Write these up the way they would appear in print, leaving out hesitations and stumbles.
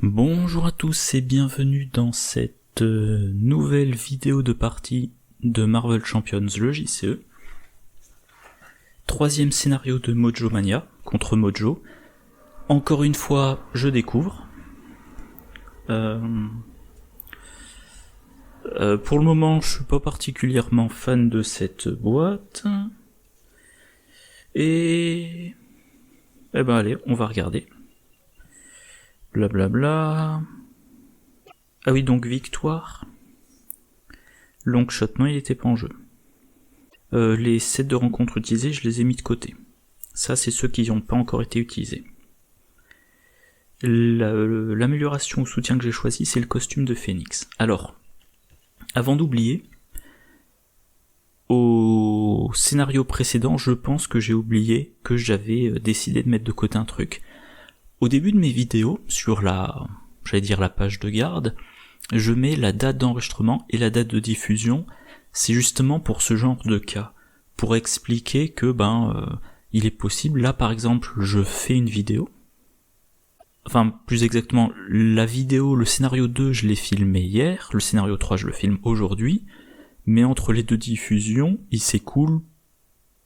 Bonjour à tous et bienvenue dans cette nouvelle vidéo de partie de Marvel Champions, le JCE. Troisième scénario de Mojo Mania contre Mojo. Encore une fois, je découvre. Pour le moment, je suis pas particulièrement fan de cette boîte. Et... Eh ben allez, on va regarder. Blablabla. Ah oui, donc victoire. Longshot, non, il était pas en jeu. Les sets de rencontres utilisés, je les ai mis de côté. Ça, c'est ceux qui n'ont pas encore été utilisés. L'amélioration ou soutien que j'ai choisi, c'est le costume de Phoenix. Alors, avant d'oublier, au scénario précédent, je pense que j'ai oublié que j'avais décidé de mettre de côté un truc. Au début de mes vidéos, sur la page de garde, je mets la date d'enregistrement et la date de diffusion. C'est justement pour ce genre de cas, pour expliquer que il est possible. Là par exemple, je fais une vidéo. Enfin, plus exactement, la vidéo, le scénario 2, je l'ai filmé hier, le scénario 3, je le filme aujourd'hui, mais entre les deux diffusions, il s'écoule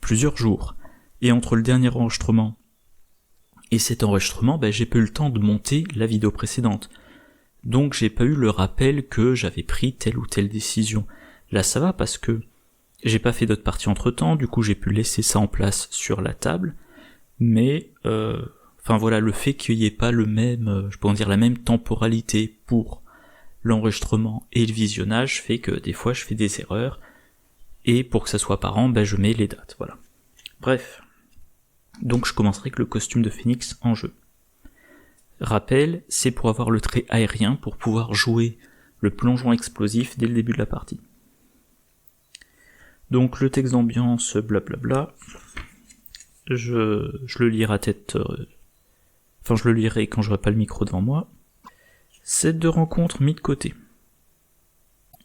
plusieurs jours. Et entre le dernier enregistrement et cet enregistrement, j'ai pas eu le temps de monter la vidéo précédente. Donc j'ai pas eu le rappel que j'avais pris telle ou telle décision. Là ça va parce que j'ai pas fait d'autres parties entre temps, du coup j'ai pu laisser ça en place sur la table, mais le fait qu'il n'y ait pas la même temporalité pour l'enregistrement et le visionnage fait que des fois je fais des erreurs, et pour que ça soit apparent, je mets les dates, voilà. Bref. Donc je commencerai avec le costume de Phoenix en jeu. Rappel, c'est pour avoir le trait aérien pour pouvoir jouer le plongeon explosif dès le début de la partie. Donc le texte d'ambiance, blablabla, je le lirai à tête... je le lirai quand j'aurai pas le micro devant moi. Set de rencontre mis de côté.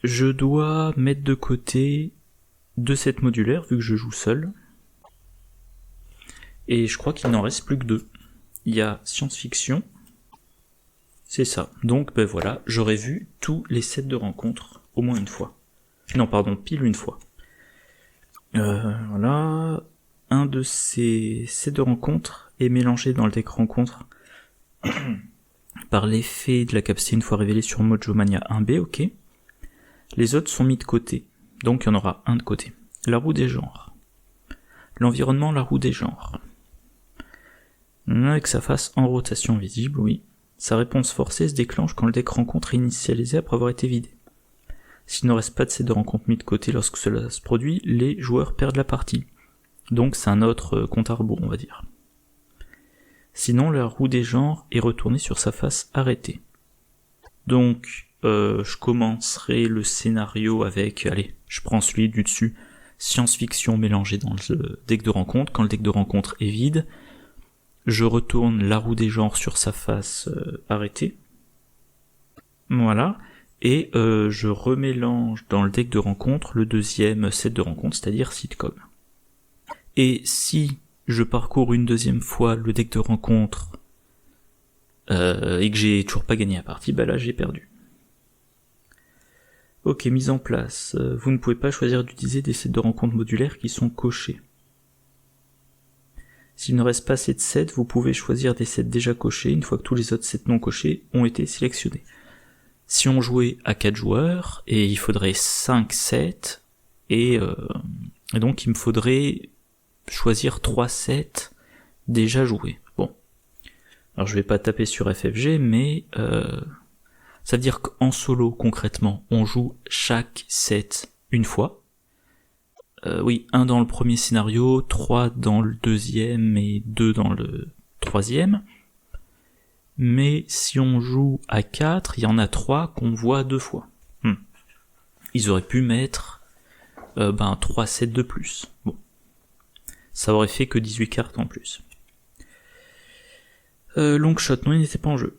Je dois mettre de côté 2 sets modulaires vu que je joue seul. Et je crois qu'il n'en reste plus que 2. Il y a science-fiction. C'est ça. Donc voilà, j'aurais vu tous les sets de rencontres au moins une fois. Non, pardon, pile une fois. Voilà. Un de ces sets de rencontres est mélangé dans le deck rencontre par l'effet de la capacité une fois révélée sur Mojo Mania 1B, ok. Les autres sont mis de côté. Donc il y en aura un de côté. La roue des genres. L'environnement, la roue des genres. Avec sa face en rotation visible, oui. Sa réponse forcée se déclenche quand le deck rencontre est initialisé après avoir été vidé. S'il ne reste pas de set de rencontre mis de côté lorsque cela se produit, les joueurs perdent la partie. Donc c'est un autre compte à rebours, on va dire. Sinon, la roue des genres est retournée sur sa face arrêtée. Donc, je commencerai le scénario avec, je prends celui du dessus, science-fiction mélangée dans le deck de rencontre. Quand le deck de rencontre est vide, je retourne la roue des genres sur sa face arrêtée. Voilà. Et je remélange dans le deck de rencontre le deuxième set de rencontre, c'est-à-dire sitcom. Et si je parcours une deuxième fois le deck de rencontre et que j'ai toujours pas gagné la partie, là j'ai perdu. Ok, mise en place. Vous ne pouvez pas choisir d'utiliser des sets de rencontre modulaires qui sont cochés. S'il ne reste pas assez de sets, vous pouvez choisir des sets déjà cochés une fois que tous les autres sets non cochés ont été sélectionnés. Si on jouait à 4 joueurs, et il faudrait 5 sets, et donc il me faudrait choisir 3 sets déjà joués. Bon. Alors je vais pas taper sur FFG, mais ça veut dire qu'en solo, concrètement, on joue chaque set une fois. Oui, 1 dans le premier scénario, 3 dans le deuxième et 2 dans le troisième. Mais si on joue à 4, il y en a 3 qu'on voit 2 fois. Ils auraient pu mettre 3 sets de plus. Bon. Ça aurait fait que 18 cartes en plus. Longshot, non, il n'était pas en jeu.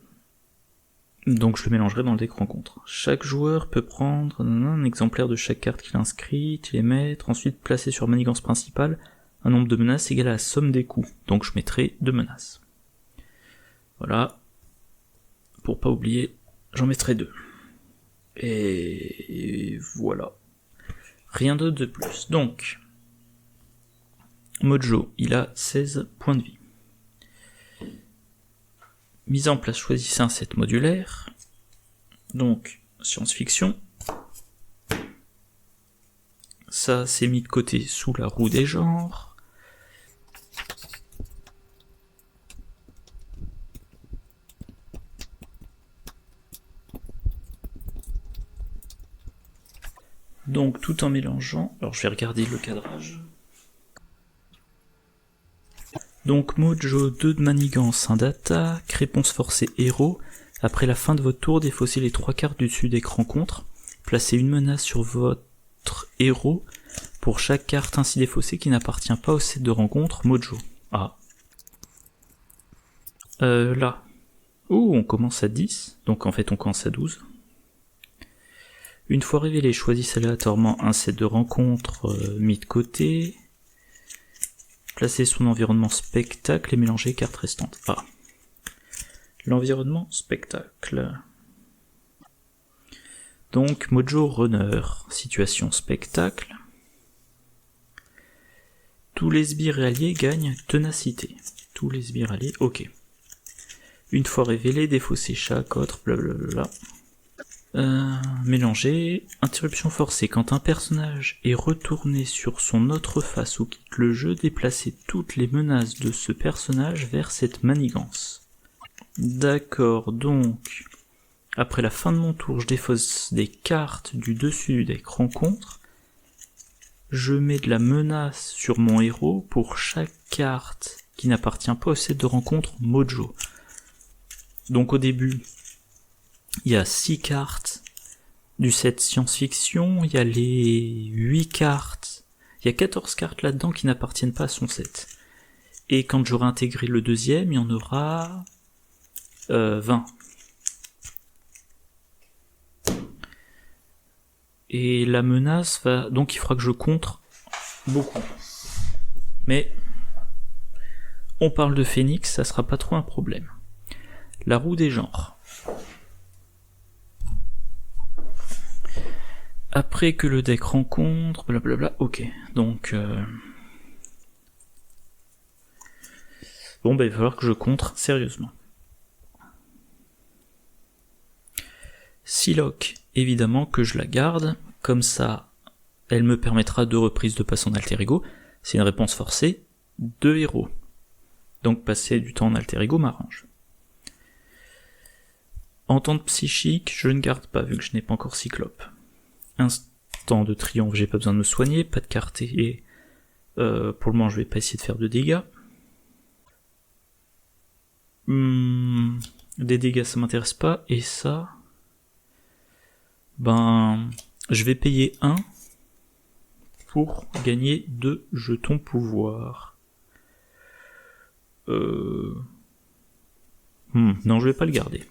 Donc je le mélangerai dans le deck rencontre. Chaque joueur peut prendre un exemplaire de chaque carte qu'il inscrit, les mettre, ensuite placer sur manigance principale un nombre de menaces égal à la somme des coups. Donc je mettrai 2 menaces. Voilà. pour pas oublier, j'en mettrai 2. Et voilà. Rien d'autre de plus. Donc, Mojo, il a 16 points de vie. Mise en place, choisissez un set modulaire. Donc, science-fiction. Ça, c'est mis de côté sous la roue des genres. Donc, tout en mélangeant... Alors, je vais regarder le cadrage. Donc, Mojo, 2 de manigance, 1 d'attaque, réponse forcée héros. Après la fin de votre tour, défaussez les 3 cartes du dessus d'écran contre. Placez une menace sur votre héros pour chaque carte ainsi défaussée qui n'appartient pas au set de rencontre Mojo. Ah. Là. Oh, on commence à 10, donc en fait on commence à 12. Une fois révélé, choisissez aléatoirement un set de rencontre mis de côté. Placez son environnement spectacle et mélangez les cartes restantes. Ah. L'environnement spectacle. Donc Mojo Runner, situation spectacle. Tous les sbires et alliés gagnent ténacité. Tous les sbires alliés, ok. Une fois révélé, défaussez chaque autre, blablabla. Mélanger, interruption forcée. Quand un personnage est retourné sur son autre face ou quitte le jeu, déplacez toutes les menaces de ce personnage vers cette manigance. D'accord, donc, après la fin de mon tour, je défausse des cartes du dessus du deck rencontre. Je mets de la menace sur mon héros pour chaque carte qui n'appartient pas au set de rencontre Mojo. Donc au début, il y a 6 cartes du set science-fiction, il y a les 8 cartes, il y a 14 cartes là-dedans qui n'appartiennent pas à son set. Et quand j'aurai intégré le deuxième, il y en aura 20. Et la menace va... Donc il faudra que je contre beaucoup. Mais on parle de Phoenix, ça sera pas trop un problème. La roue des genres. Après que le deck rencontre, blablabla, ok. Donc... Bon, bah il va falloir que je contre sérieusement. Psylocke, évidemment que je la garde, comme ça, elle me permettra 2 reprises de passer en alter ego. C'est une réponse forcée, 2 héros. Donc passer du temps en alter ego m'arrange. Entente psychique, je ne garde pas vu que je n'ai pas encore Cyclope. Instant de triomphe, j'ai pas besoin de me soigner, pas de carte et pour le moment je vais pas essayer de faire de dégâts. Des dégâts ça m'intéresse pas, et ça... Ben, je vais payer 1 pour gagner 2 jetons pouvoir. Non, je vais pas le garder.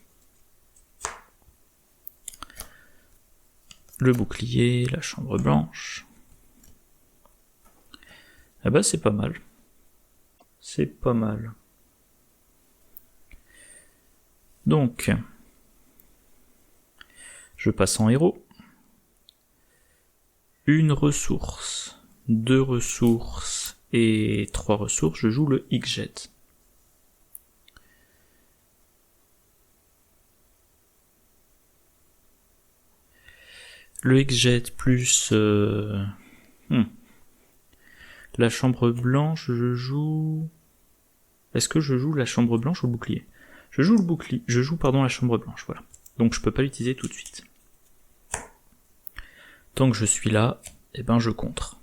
Le bouclier, la chambre blanche. Ah bah c'est pas mal. C'est pas mal. Donc, je passe en héros. 1 ressource, 2 ressources et 3 ressources, je joue le X-Jet. Le X-Jet plus la chambre blanche, je joue... Est-ce que je joue la chambre blanche ou le bouclier? Je joue le bouclier, la chambre blanche, voilà. Donc je peux pas l'utiliser tout de suite. Tant que je suis là, eh ben je contre.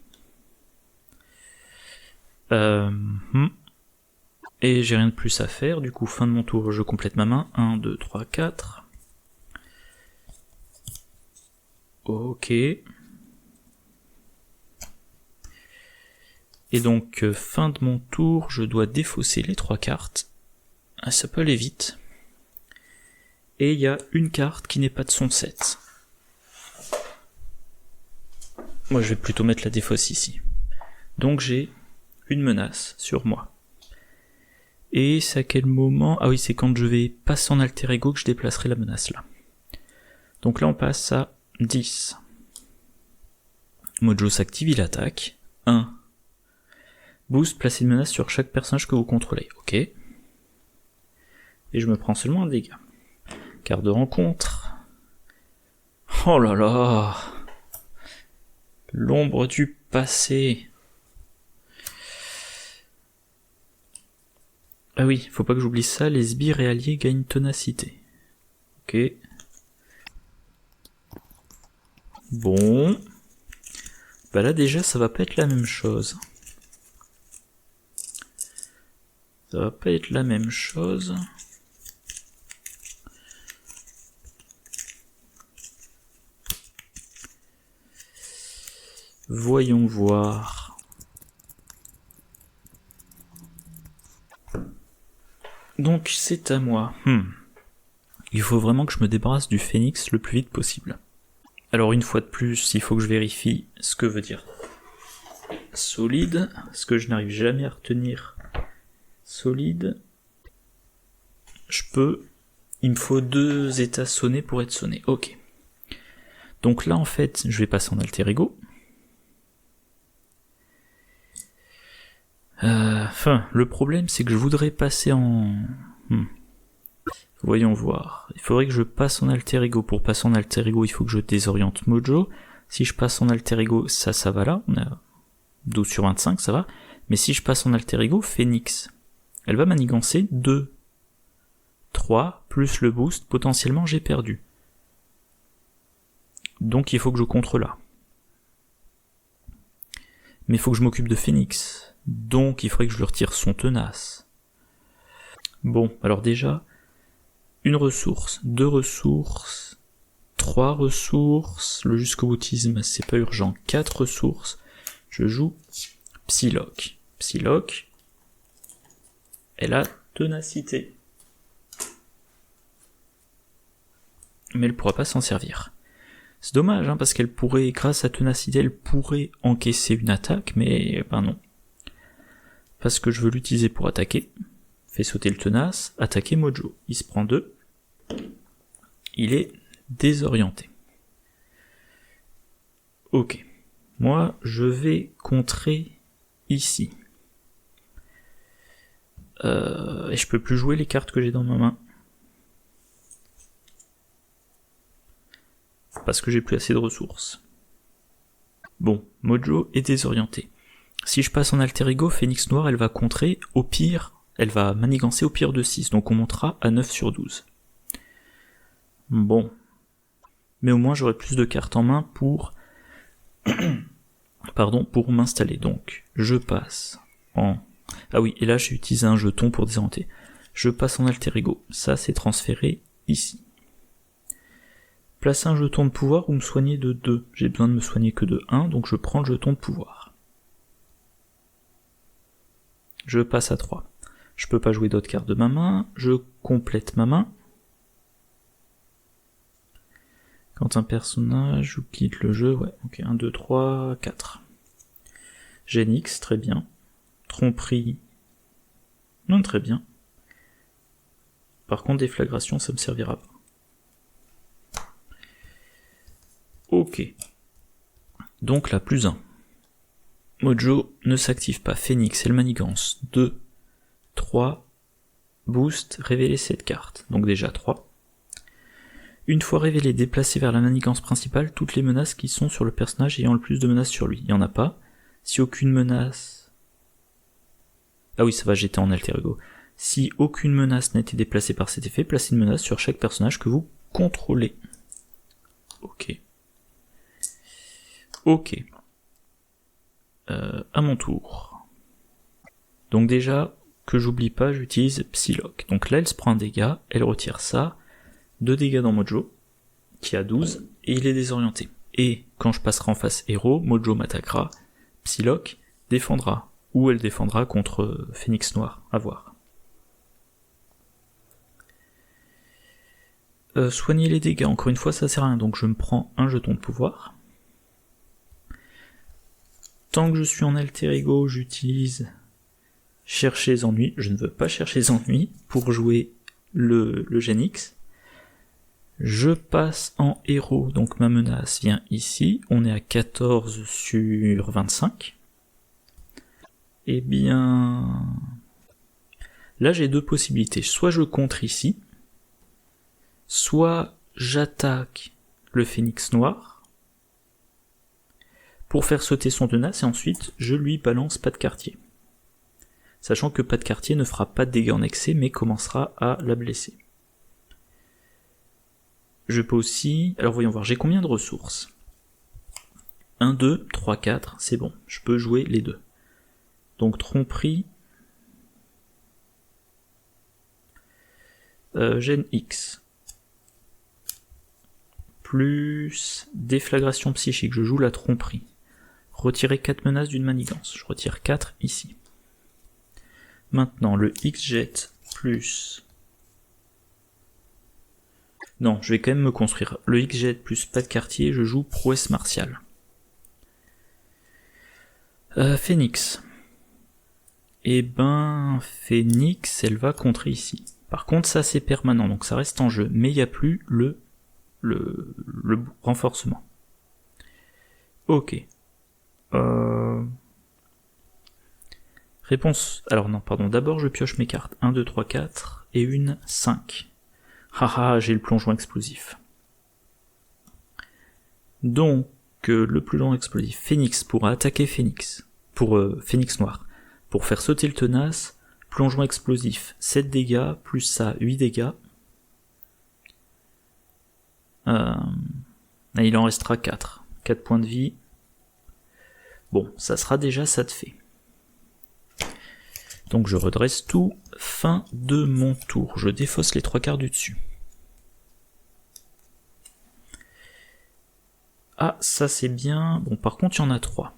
Et j'ai rien de plus à faire, du coup fin de mon tour, je complète ma main. 1, 2, 3, 4. Ok. Et donc fin de mon tour, je dois défausser les 3 cartes. Ça peut aller vite. Et il y a une carte qui n'est pas de son set. Moi je vais plutôt mettre la défausse ici. Donc j'ai une menace sur moi. Et c'est à quel moment? Ah oui, c'est quand je vais passer en alter ego que je déplacerai la menace là. Donc là on passe à 10. Mojo s'active, il attaque. 1. Boost, placez une menace sur chaque personnage que vous contrôlez. Ok. Et je me prends seulement un dégât. Carte de rencontre. Oh là là. L'ombre du passé. Ah oui, faut pas que j'oublie ça, les sbires et alliés gagnent ténacité. Ok. Bon. Bah là déjà ça va pas être la même chose. Ça va pas être la même chose. Voyons voir. Donc c'est à moi. Il faut vraiment que je me débarrasse du phénix le plus vite possible. Alors une fois de plus, il faut que je vérifie ce que veut dire solide, ce que je n'arrive jamais à retenir. Solide. Je peux. Il me faut 2 états sonnés pour être sonné. Ok. Donc là en fait, je vais passer en alter ego. Le problème c'est que je voudrais passer en... Voyons voir. Il faudrait que je passe en alter ego. Pour passer en alter ego, il faut que je désoriente Mojo. Si je passe en alter ego, ça va là. On a 12 sur 25, ça va. Mais si je passe en alter ego, Phoenix, elle va manigancer 2, 3, plus le boost. Potentiellement, j'ai perdu. Donc il faut que je contre là. Mais il faut que je m'occupe de Phoenix. Donc il faudrait que je lui retire son tenace. Bon, alors déjà... 1 ressource, 2 ressources, 3 ressources, le jusqu'au boutisme c'est pas urgent, 4 ressources, je joue Psylocke. Psylocke, elle a ténacité. Mais elle pourra pas s'en servir. C'est dommage, parce qu'elle pourrait, grâce à ténacité, elle pourrait encaisser une attaque, mais ben non. Parce que je veux l'utiliser pour attaquer. Fait sauter le tenace, attaquer Mojo. Il se prend 2. Il est désorienté. Ok. Moi, je vais contrer ici. Et je peux plus jouer les cartes que j'ai dans ma main. Parce que j'ai plus assez de ressources. Bon, Mojo est désorienté. Si je passe en alter ego, Phénix Noir, elle va contrer, au pire, elle va manigancer au pire de 6, donc on montera à 9 sur 12. Bon. Mais au moins j'aurai plus de cartes en main pour... Pardon, pour m'installer. Donc, je passe en... Ah oui, et là j'ai utilisé un jeton pour désorienter. Je passe en alter ego. Ça, c'est transféré ici. Placer un jeton de pouvoir ou me soigner de 2. J'ai besoin de me soigner que de 1, donc je prends le jeton de pouvoir. Je passe à 3. Je peux pas jouer d'autres cartes de ma main, je complète ma main. Quand un personnage quitte le jeu, ouais, ok, 1, 2, 3, 4. Génix, très bien. Tromperie, non, très bien. Par contre, déflagration, ça me servira pas. Ok. Donc là, plus 1. Mojo ne s'active pas. Phoenix, elle manigance. 2, 3, boost, révéler cette carte. Donc déjà 3. Une fois révélé, déplacé vers la manigance principale toutes les menaces qui sont sur le personnage ayant le plus de menaces sur lui. Il n'y en a pas. Si aucune menace... Ah oui, ça va, j'étais en alter ego. Si aucune menace n'a été déplacée par cet effet, placez une menace sur chaque personnage que vous contrôlez. Ok. Ok. À mon tour. Donc déjà, que j'oublie pas, j'utilise Psylocke. Donc là, elle se prend un dégât, elle retire ça, 2 dégâts dans Mojo, qui a 12, et il est désorienté. Et quand je passerai en face héros, Mojo m'attaquera, Psylocke défendra, ou elle défendra contre Phénix Noir, à voir. Soigner les dégâts, encore une fois ça sert à rien, donc je me prends un jeton de pouvoir. Tant que je suis en alter ego, j'utilise chercher les ennuis, je ne veux pas chercher les ennuis pour jouer le Gen X. Je passe en héros, donc ma menace vient ici, on est à 14 sur 25. Eh bien... Là j'ai deux possibilités, soit je contre ici, soit j'attaque le phénix noir, pour faire sauter son tenace, et ensuite je lui balance pas de quartier. Sachant que pas de quartier ne fera pas de dégâts en excès, mais commencera à la blesser. Je peux aussi... Alors voyons voir, j'ai combien de ressources? 1, 2, 3, 4, c'est bon, je peux jouer les deux. Donc tromperie... Gen X. Plus déflagration psychique, je joue la tromperie. Retirer 4 menaces d'une manigance, je retire 4 ici. Maintenant, le X-Jet plus... Non, je vais quand même me construire. Le X-Jet plus pas de quartier, je joue prouesse martiale. Phoenix. Eh ben, Phoenix, elle va contrer ici. Par contre, ça c'est permanent, donc ça reste en jeu. Mais il n'y a plus le renforcement. Ok. Réponse... Alors non, pardon, d'abord je pioche mes cartes. 1, 2, 3, 4 et une 5. Haha, j'ai le plongeon explosif. Donc, le plongeon explosif. Phoenix pour attaquer Phoenix. Pour Phoenix noir. Pour faire sauter le tenace, plongeon explosif. 7 dégâts, plus ça, 8 dégâts. Il en restera 4. 4 points de vie. Bon, ça sera déjà ça de fait. Donc je redresse tout. Fin de mon tour. Je défausse les 3 quarts du dessus. Ah, ça c'est bien. Bon, par contre, il y en a 3.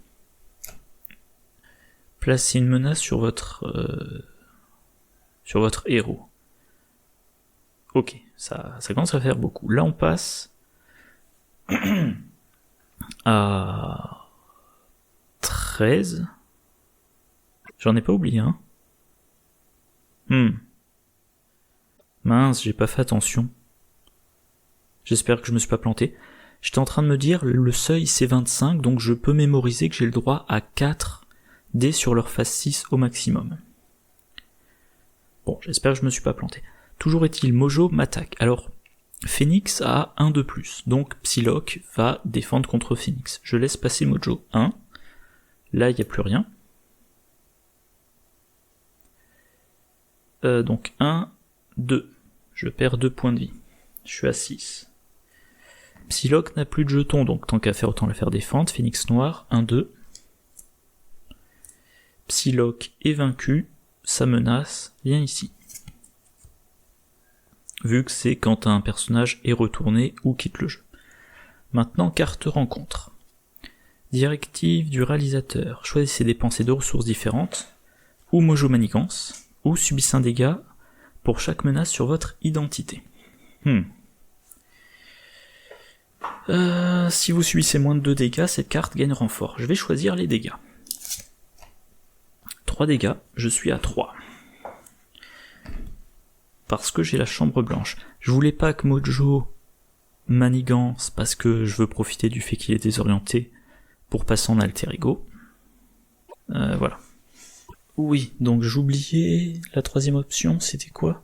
Placez une menace sur votre héros. Ok, ça commence à faire beaucoup. Là, on passe à 13. J'en ai pas oublié, hein. Mince, j'ai pas fait attention. J'espère que je me suis pas planté. J'étais en train de me dire, le seuil c'est 25, donc je peux mémoriser que j'ai le droit à 4 dés sur leur phase 6 au maximum. Bon, j'espère que je me suis pas planté. Toujours est-il, Mojo m'attaque. Alors, Phoenix a 1 de plus, donc Psylocke va défendre contre Phoenix. Je laisse passer Mojo 1. Là, il n'y a plus rien. Donc 1, 2. Je perds 2 points de vie. Je suis à 6. Psylocke n'a plus de jetons, donc tant qu'à faire, autant la faire défendre. Phoenix noir, 1, 2. Psylocke est vaincu. Sa menace vient ici. Vu que c'est quand un personnage est retourné ou quitte le jeu. Maintenant, carte rencontre. Directive du réalisateur. Choisissez dépenser 2 ressources différentes, ou Mojo manigance, ou subissez un dégât pour chaque menace sur votre identité. Si vous subissez moins de 2 dégâts, cette carte gagne renfort. Je vais choisir les dégâts. 3 dégâts, je suis à 3. Parce que j'ai la chambre blanche. Je voulais pas que Mojo manigance, parce que je veux profiter du fait qu'il est désorienté pour passer en alter ego. Voilà. Oui, donc j'oubliais la 3e option, c'était quoi?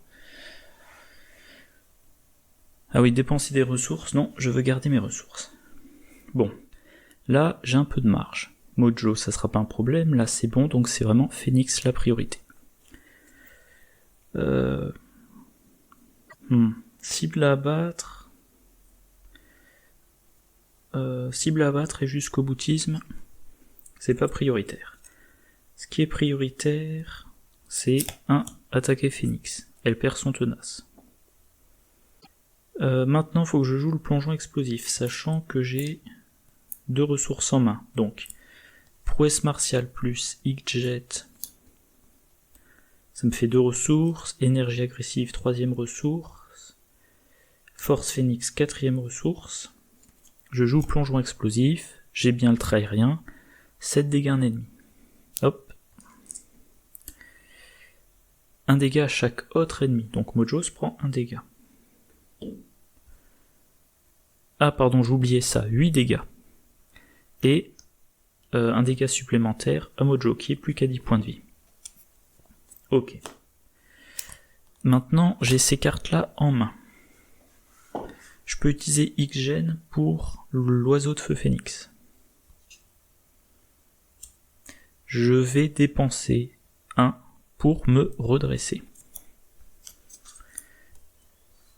Ah oui, dépenser des ressources. Non, je veux garder mes ressources. Bon, là j'ai un peu de marge. Mojo, ça sera pas un problème, là c'est bon, donc c'est vraiment Phoenix la priorité. Cible à abattre. Cible à abattre et jusqu'au boutisme, c'est pas prioritaire. Ce qui est prioritaire, c'est 1. Attaquer Phoenix. Elle perd son tenace. Maintenant, il faut que je joue le plongeon explosif, sachant que j'ai 2 ressources en main. Donc, prouesse martiale plus X-Jet, ça me fait 2 ressources. Énergie agressive, 3e ressource. Force Phoenix, 4e ressource. Je joue plongeon explosif, j'ai bien le trait aérien. 7 dégâts en ennemi. Hop. 1 dégât à chaque autre ennemi, donc Mojo se prend 1 dégât. Ah pardon, j'oubliais ça, 8 dégâts. Et 1 dégât supplémentaire à Mojo, qui est plus qu'à 10 points de vie. Ok. Maintenant, j'ai ces cartes-là en main. Je peux utiliser X-Gen pour l'oiseau de feu phénix. Je vais dépenser 1 pour me redresser.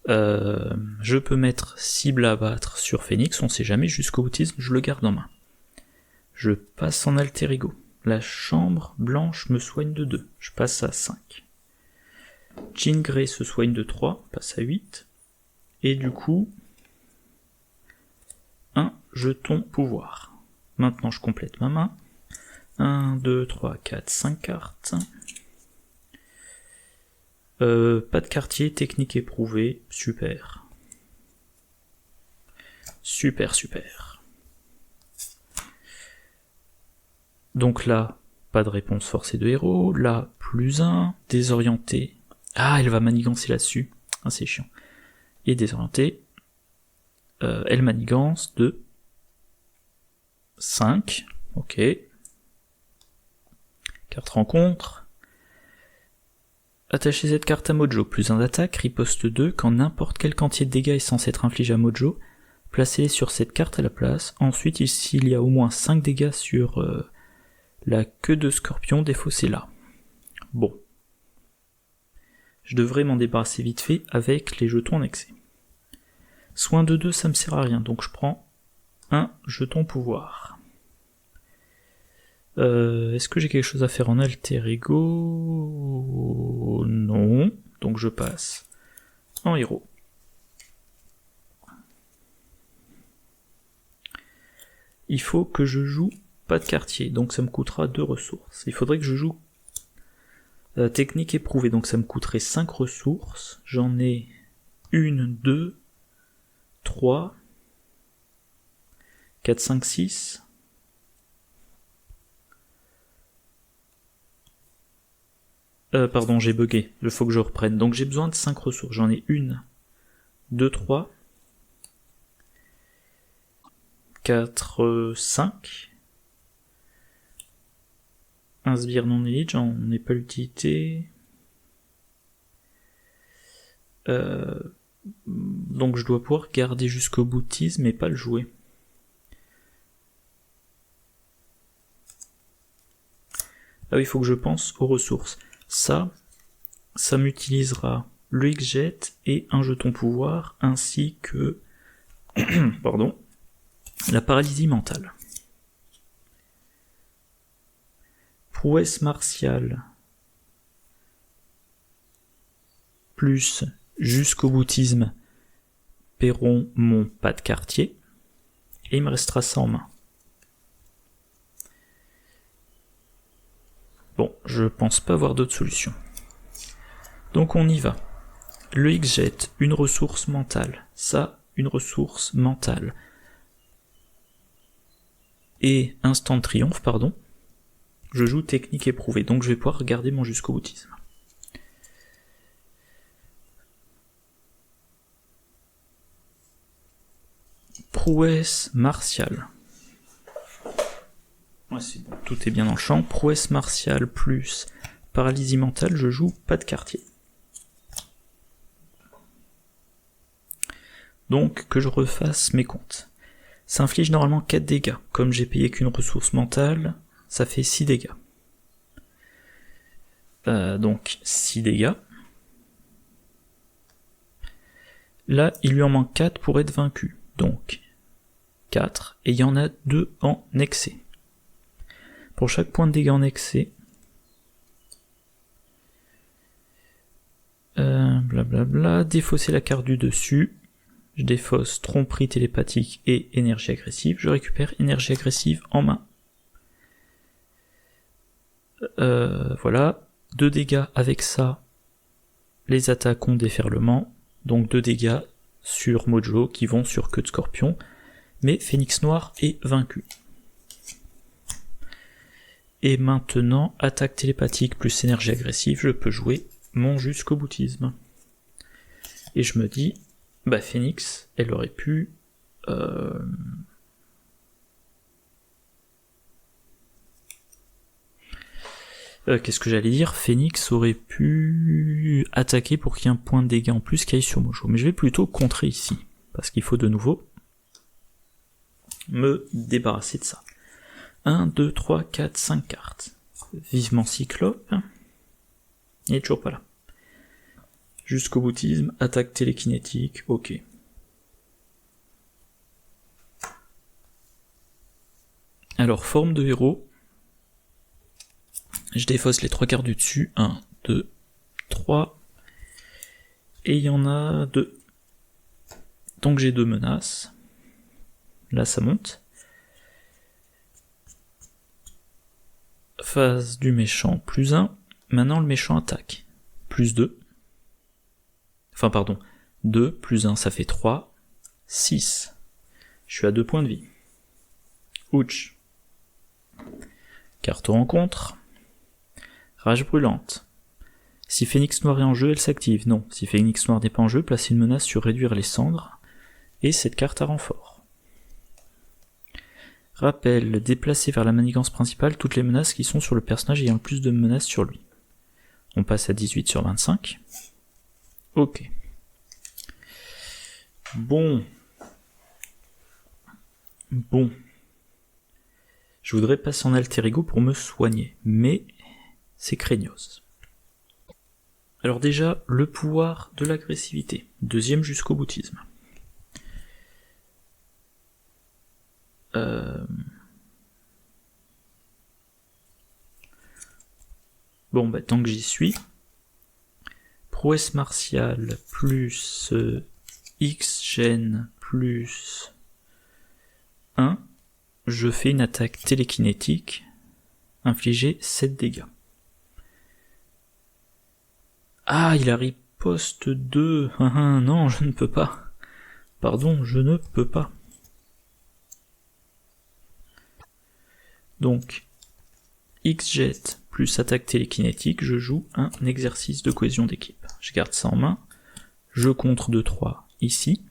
Je peux mettre cible à abattre sur Phoenix, on sait jamais, jusqu'au boutisme, je le garde en main. Je passe en alter ego. La chambre blanche me soigne de 2, je passe à 5. Jean Grey se soigne de 3, passe à 8. Et du coup, un jeton pouvoir. Maintenant je complète ma main. 1, 2, 3, 4, 5 cartes. Pas de quartier, technique éprouvée, super. Super, super. Donc là, pas de réponse forcée de héros. Là, +1, désorienté. Ah, elle va manigancer là-dessus. Ah, c'est chiant. Et désorienté. Elle manigance de 5. Ok. Carte rencontre. Attachez cette carte à Mojo, +1 d'attaque, riposte 2, quand n'importe quel quantité de dégâts est censé être infligé à Mojo, placez-les sur cette carte à la place. Ensuite, s'il y a au moins 5 dégâts sur la queue de scorpion, défaussez-la. Bon. Je devrais m'en débarrasser vite fait avec les jetons annexés. Soin de 2, ça me sert à rien, donc je prends un jeton pouvoir. Est-ce que j'ai quelque chose à faire en alter ego? Non, donc je passe en héros. Il faut que je joue pas de quartier, donc ça me coûtera 2 ressources. Il faudrait que je joue technique éprouvée, donc ça me coûterait 5 ressources. J'en ai 1, 2, 3, 4, 5, 6. Pardon, j'ai bugué, il faut que je reprenne. Donc j'ai besoin de 5 ressources. J'en ai 1, 2, 3, 4, 5. Un sbire non élite, j'en ai pas l'utilité. Donc je dois pouvoir garder jusqu'au boutisme mais pas le jouer. Ah oui, il faut que je pense aux ressources. Ça m'utilisera le X-Jet et un jeton pouvoir, ainsi que pardon, la paralysie mentale. Prouesse martiale plus jusqu'au boutisme paieront mon pas de quartier, et il me restera ça en main. Bon, je pense pas avoir d'autre solution. Donc on y va. Le X-Jet, une ressource mentale. Ça, une ressource mentale. Et instant de triomphe, pardon. Je joue technique éprouvée, donc je vais pouvoir regarder mon jusqu'au boutisme. Prouesse martiale. Ouais, c'est bon, tout est bien dans le champ. Prouesse martiale plus paralysie mentale, je joue pas de quartier. Donc que je refasse mes comptes. Ça inflige normalement 4 dégâts. Comme j'ai payé qu'une ressource mentale, ça fait 6 dégâts. Donc 6 dégâts. Là, il lui en manque 4 pour être vaincu. Donc 4, et il y en a 2 en excès. Pour chaque point de dégâts en excès, blablabla, défausser la carte du dessus, je défausse tromperie télépathique et énergie agressive, je récupère énergie agressive en main. Voilà, 2 dégâts avec ça, les attaques ont déferlement, donc 2 dégâts sur Mojo qui vont sur queue de scorpion, mais Phénix Noir est vaincu. Et maintenant, attaque télépathique plus énergie agressive, je peux jouer mon jusqu'au boutisme. Et je me dis, bah Phoenix, elle aurait pu... qu'est-ce que j'allais dire? Phoenix aurait pu attaquer pour qu'il y ait un point de dégâts en plus qui aille sur Mojo. Mais je vais plutôt contrer ici, parce qu'il faut de nouveau me débarrasser de ça. 1, 2, 3, 4, 5 cartes. Vivement Cyclope. Il est toujours pas là. Jusqu'au boutisme, attaque télékinétique, ok. Alors, forme de héros. Je défausse les 3 cartes du dessus. 1, 2, 3. Et il y en a 2. Donc j'ai 2 menaces. Là ça monte. Phase du méchant, plus 1. Maintenant le méchant attaque. Plus 2. Enfin pardon. 2 plus 1 ça fait 3. 6. Je suis à 2 points de vie. Ouch. Carte rencontre. Rage brûlante. Si Phénix Noir est en jeu, elle s'active. Non. Si Phénix Noir n'est pas en jeu, placez une menace sur réduire les cendres. Et cette carte a renfort. Rappel, déplacer vers la manigance principale toutes les menaces qui sont sur le personnage ayant le plus de menaces sur lui. On passe à 18 sur 25. Ok. Bon. Je voudrais passer en alter ego pour me soigner, mais c'est craignos. Alors déjà, le pouvoir de l'agressivité. Deuxième jusqu'au boutisme. Bon, bah tant que j'y suis, prouesse martiale plus X gène plus 1, je fais une attaque télékinétique, infliger 7 dégâts. Ah, il a riposte 2. Non, je ne peux pas. Pardon, je ne peux pas. Donc, X-Jet plus attaque télékinétique, je joue un exercice de cohésion d'équipe. Je garde ça en main, je contre de 3 ici,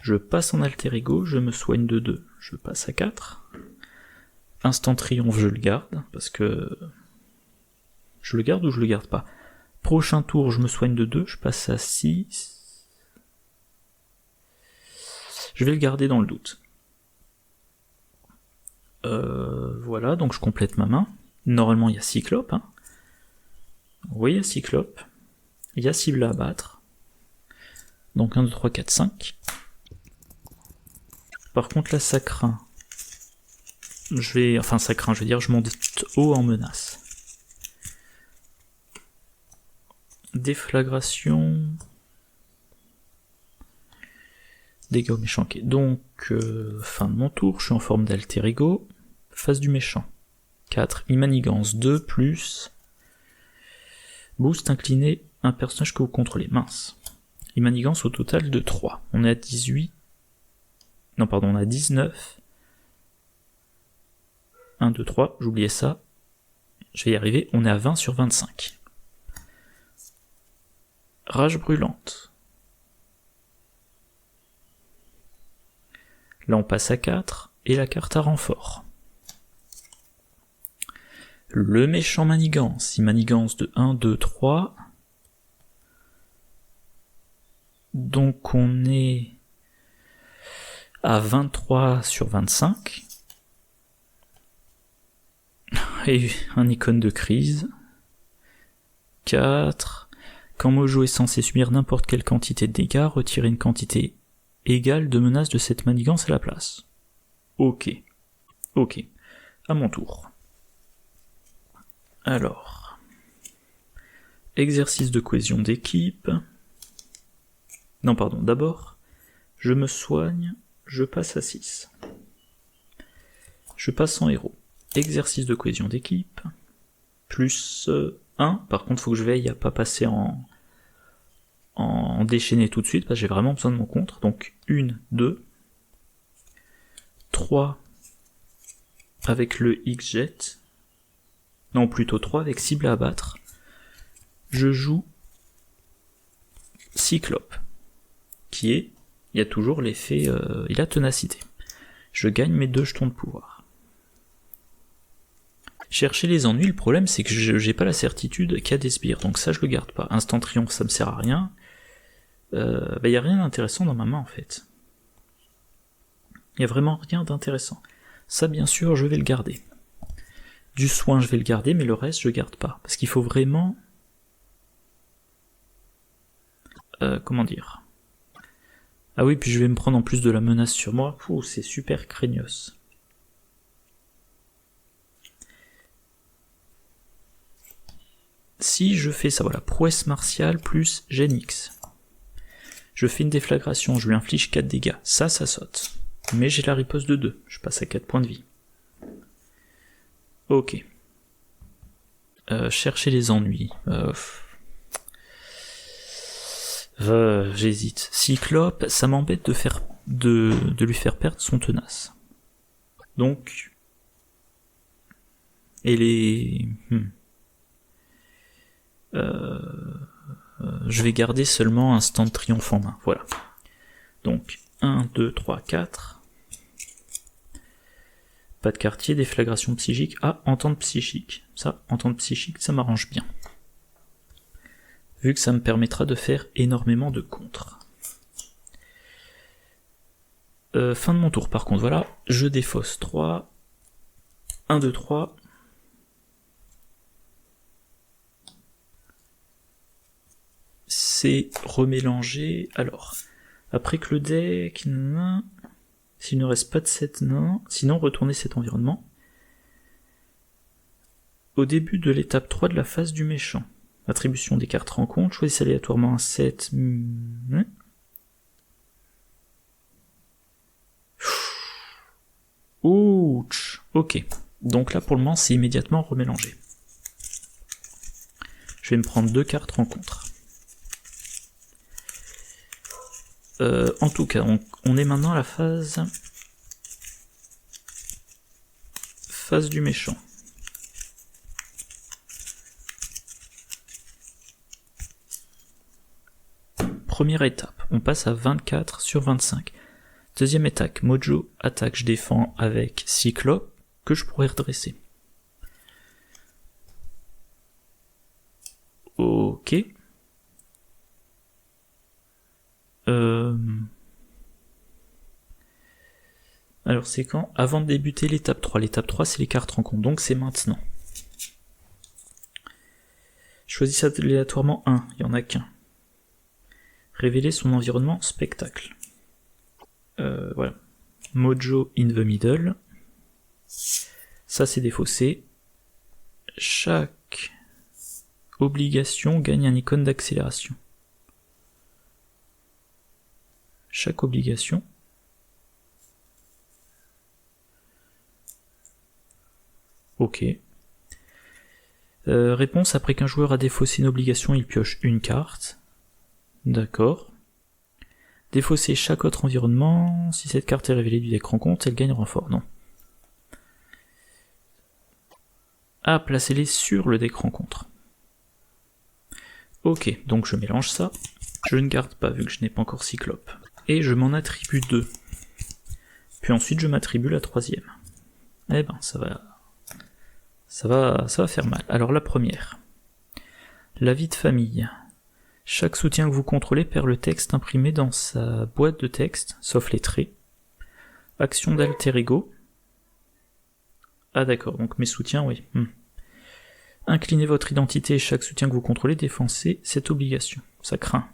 je passe en alter ego, je me soigne de 2, je passe à 4. Instant triomphe, je le garde, parce que... Je le garde ou je le garde pas? Prochain tour, je me soigne de 2, je passe à 6. Je vais le garder dans le doute. Voilà, donc je complète ma main. Normalement, il y a Cyclope. Hein. Oui, il y a Cyclope. Il y a cible à abattre. Donc 1, 2, 3, 4, 5. Par contre, là, ça craint. Je veux dire, je monte haut en menace. Déflagration. Dégâts au méchant. Okay. Donc, fin de mon tour, je suis en forme d'alter ego. Phase du méchant. 4. Immanigance 2 plus... Boost incliné un personnage que vous contrôlez. Mince. Immanigance au total de 3. On est à 18. Non, pardon, on a 19. 1, 2, 3. J'oubliais ça. Je vais y arriver. On est à 20 sur 25. Rage brûlante. Là, on passe à 4. Et la carte à renfort. Le méchant manigance, il manigance de 1, 2, 3. Donc on est à 23 sur 25. Et un icône de crise. 4. Quand Mojo est censé subir n'importe quelle quantité de dégâts, retirez une quantité égale de menaces de cette manigance à la place. Ok. Ok. À mon tour. Alors, exercice de cohésion d'équipe. Non, pardon, d'abord, je me soigne, je passe à 6. Je passe en héros. Exercice de cohésion d'équipe, plus 1. Par contre, il faut que je veille à pas passer en déchaîné tout de suite, parce que j'ai vraiment besoin de mon contre. Donc, 1, 2, 3 avec le X-Jet. Non, plutôt 3 avec cible à abattre. je joue Cyclope, qui est, il y a toujours l'effet, il a ténacité. Je gagne mes 2 jetons de pouvoir. Chercher les ennuis, le problème c'est que j'ai pas la certitude qu'il y a des sbires, donc ça je le garde pas. Instant triomphe, ça me sert à rien. Y a rien d'intéressant dans ma main en fait. Y a vraiment rien d'intéressant. Ça bien sûr je vais le garder. Du soin je vais le garder, mais le reste je garde pas. Parce qu'il faut vraiment... comment dire? Ah oui, puis je vais me prendre en plus de la menace sur moi. Ouh, c'est super craignos. Si je fais ça, voilà, prouesse martiale plus Genix. Je fais une déflagration, je lui inflige 4 dégâts. Ça saute. Mais j'ai la riposte de 2. Je passe à 4 points de vie. Ok. Chercher les ennuis. J'hésite. Cyclope, ça m'embête de lui faire perdre son tenace. Donc... Et les... je vais garder seulement un stand de triomphe en main, voilà. Donc, 1, 2, 3, 4. Pas de quartier, déflagration psychique. Ah, entente psychique. Ça, entente psychique, ça m'arrange bien. Vu que ça me permettra de faire énormément de contres. Fin de mon tour, par contre, voilà. Je défausse 3. 1, 2, 3. C'est remélanger. Alors, après que le deck, s'il ne reste pas de 7 nains, sinon retournez cet environnement. Au début de l'étape 3 de la phase du méchant, attribution des cartes rencontre, choisissez aléatoirement un 7. Ouch. Ok, donc là pour le moment c'est immédiatement remélangé. Je vais me prendre 2 cartes rencontre. En tout cas, on est maintenant à la phase du méchant. Première étape, on passe à 24 sur 25. Deuxième étape, Mojo attaque, je défends avec Cyclope, que je pourrais redresser. Ok. Alors c'est quand? Avant de débuter l'étape 3. L'étape 3 c'est les cartes rencontres, donc c'est maintenant. Choisissez aléatoirement un, il n'y en a qu'un. Révéler son environnement spectacle. Voilà. Mojo in the middle. Ça c'est défaussé. Chaque obligation gagne un icône d'accélération. Chaque obligation. Ok. Réponse, après qu'un joueur a défaussé une obligation, il pioche une carte. D'accord. Défausser chaque autre environnement, si cette carte est révélée du deck rencontre, elle gagne renfort, non. Ah, placez-les sur le deck rencontre. Ok, donc je mélange ça. Je ne garde pas vu que je n'ai pas encore Cyclope. Et je m'en attribue 2. Puis ensuite je m'attribue la 3e. Eh ben ça va faire mal. Alors la première. La vie de famille. Chaque soutien que vous contrôlez perd le texte imprimé dans sa boîte de texte, sauf les traits. Action d'alter ego. Ah d'accord, donc mes soutiens, oui. Inclinez votre identité et chaque soutien que vous contrôlez, défoncez cette obligation. Ça craint.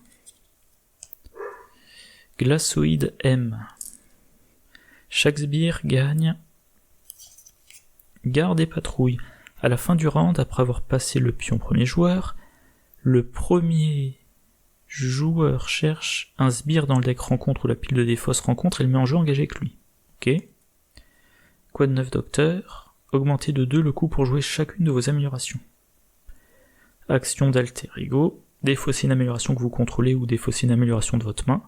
Glaçoïde M. Chaque sbire gagne garde et patrouille. À la fin du round, après avoir passé le pion premier joueur, le premier joueur cherche un sbire dans le deck rencontre ou la pile de défausse rencontre et le met en jeu engagé avec lui. Ok. Quad 9 docteur. Augmentez de 2 le coût pour jouer chacune de vos améliorations. Action d'alter ego. Défausser une amélioration que vous contrôlez ou défausser une amélioration de votre main.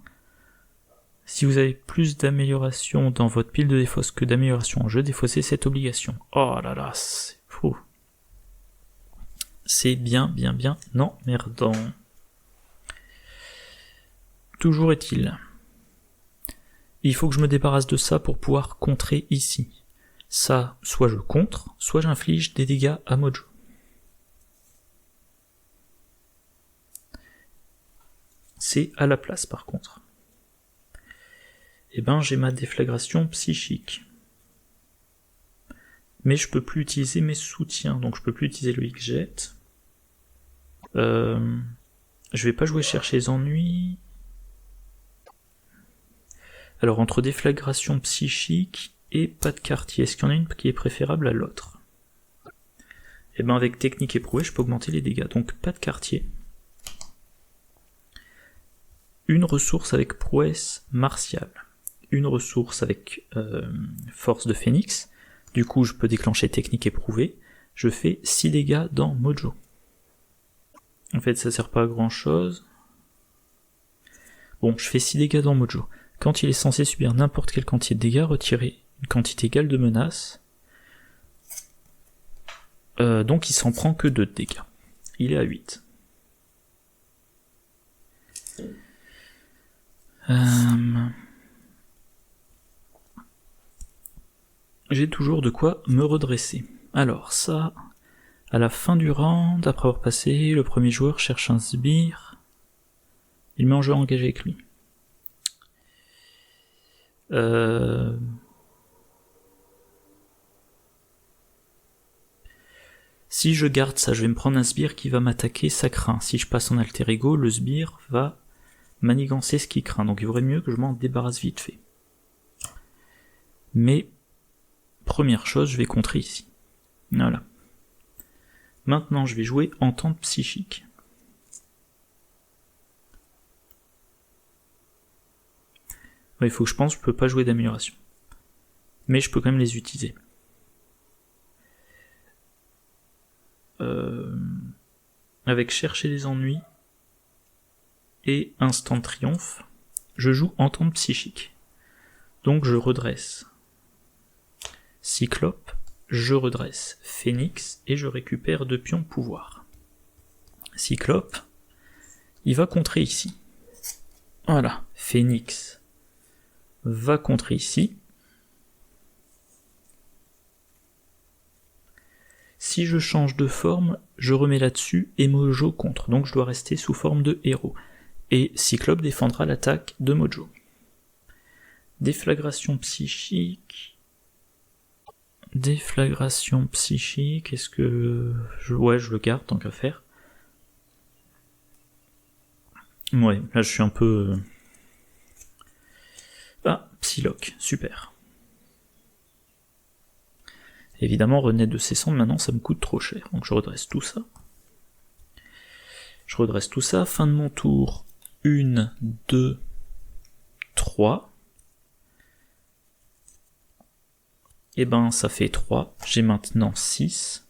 Si vous avez plus d'améliorations dans votre pile de défausse que d'améliorations en jeu, défaussez cette obligation. Oh là là, c'est fou. C'est bien. Non, merdant. Toujours est-il. Il faut que je me débarrasse de ça pour pouvoir contrer ici. Ça, soit je contre, soit j'inflige des dégâts à Mojo. C'est à la place par contre. Eh ben j'ai ma déflagration psychique. Mais je peux plus utiliser mes soutiens, donc je peux plus utiliser le X-Jet. Je vais pas jouer chercher les ennuis. Alors entre déflagration psychique et pas de quartier, est-ce qu'il y en a une qui est préférable à l'autre? Et ben avec technique éprouvée, je peux augmenter les dégâts, donc pas de quartier. Une ressource avec prouesse martiale. Une ressource avec force de phénix. Du coup, je peux déclencher technique éprouvée. Je fais 6 dégâts dans Mojo. En fait, ça sert pas à grand chose. Bon, je fais 6 dégâts dans Mojo. Quand il est censé subir n'importe quelle quantité de dégâts, retirer une quantité égale de menaces. Donc il s'en prend que 2 de dégâts. Il est à 8. J'ai toujours de quoi me redresser. Alors ça, à la fin du round, après avoir passé, le premier joueur cherche un sbire. Il met en jeu engagé avec lui. Si je garde ça, je vais me prendre un sbire qui va m'attaquer, ça craint. Si je passe en alter ego, le sbire va manigancer ce qui craint. Donc il vaudrait mieux que je m'en débarrasse vite fait. Mais, première chose, je vais contrer ici. Voilà. Maintenant, je vais jouer entente psychique. Il faut que je pense, je peux pas jouer d'amélioration. Mais je peux quand même les utiliser. Avec chercher les ennuis et instant triomphe, je joue entente psychique. Donc je redresse Cyclope, je redresse Phénix et je récupère 2 pions pouvoir. Cyclope, il va contrer ici. Voilà, Phénix va contrer ici. Si je change de forme, je remets là-dessus et Mojo contre, donc je dois rester sous forme de héros. Et Cyclope défendra l'attaque de Mojo. Déflagration psychique. Déflagration psychique, est-ce que... Ouais, je le garde tant qu'à faire. Ouais, là je suis un peu... Ah, Psylocke, super. Évidemment, renaître de ses cendres, maintenant ça me coûte trop cher, donc je redresse tout ça. Je redresse tout ça, fin de mon tour, 1, 2, 3. Et ben ça fait 3, j'ai maintenant 6.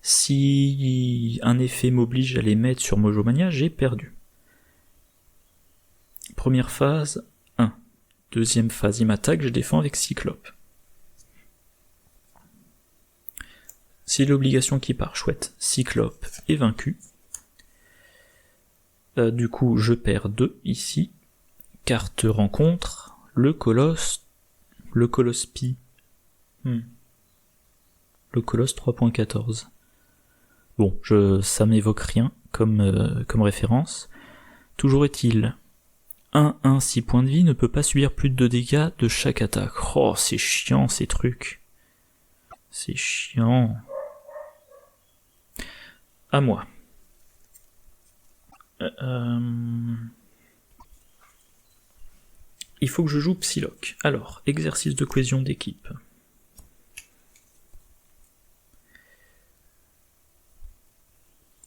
Si un effet m'oblige à les mettre sur Mojo Mania, j'ai perdu. Première phase, 1. Deuxième phase, il m'attaque, je défends avec Cyclope. Si l'obligation qui part, chouette, Cyclope est vaincu. Du coup, je perds 2 ici. Carte rencontre, le colosse pi. Le colosse 3.14. Bon, ça m'évoque rien comme référence. Toujours est-il, 1, 6 points de vie ne peut pas subir plus de 2 dégâts de chaque attaque. Oh, c'est chiant ces trucs. C'est chiant. À moi. Il faut que je joue Psylocke. Alors, exercice de cohésion d'équipe.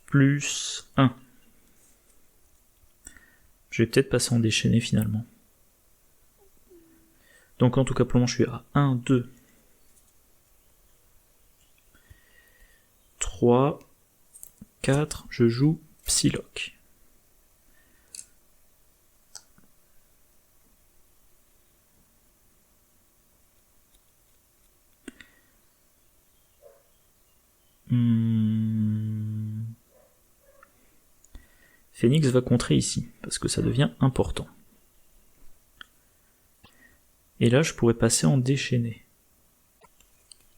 Plus 1. Je vais peut-être passer en déchaîné finalement. Donc en tout cas pour le moment je suis à 1, 2, 3, 4, je joue Psylocke. Phoenix va contrer ici, parce que ça devient important. Et là, je pourrais passer en déchaîné.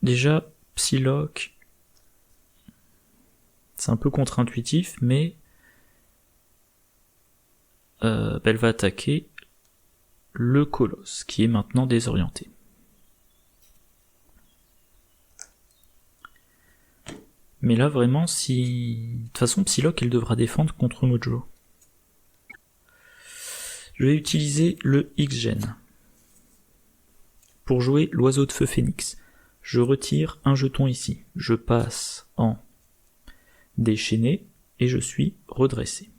Déjà, Psylocke, c'est un peu contre-intuitif, mais elle va attaquer le Colosse, qui est maintenant désorienté. Mais là, vraiment, si... De toute façon, Psylocke, elle devra défendre contre Mojo. Je vais utiliser le X-Gen. Pour jouer l'oiseau de feu Phoenix, je retire un jeton ici. Je passe en déchaîné et je suis redressé.